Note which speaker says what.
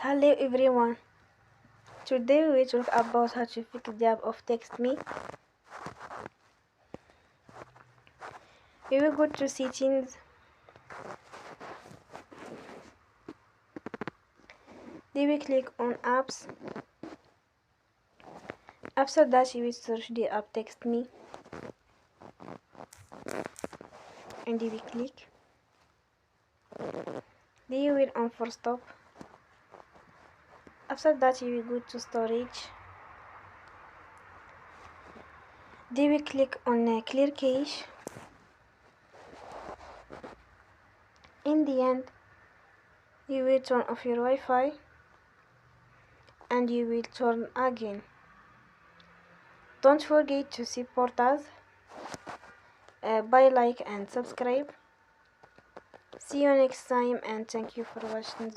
Speaker 1: Hello everyone. Today we will talk about how to fix the app of TextMe. We will go to settings. Then we click on apps. After that you will search the app TextMe and you will click. Then you will on for stop. After that you will go to storage. Then we click on clear cache. In the end, you will turn off your Wi-Fi and you will turn again. Don't forget to support us by like and subscribe. See you next time and thank you for watching.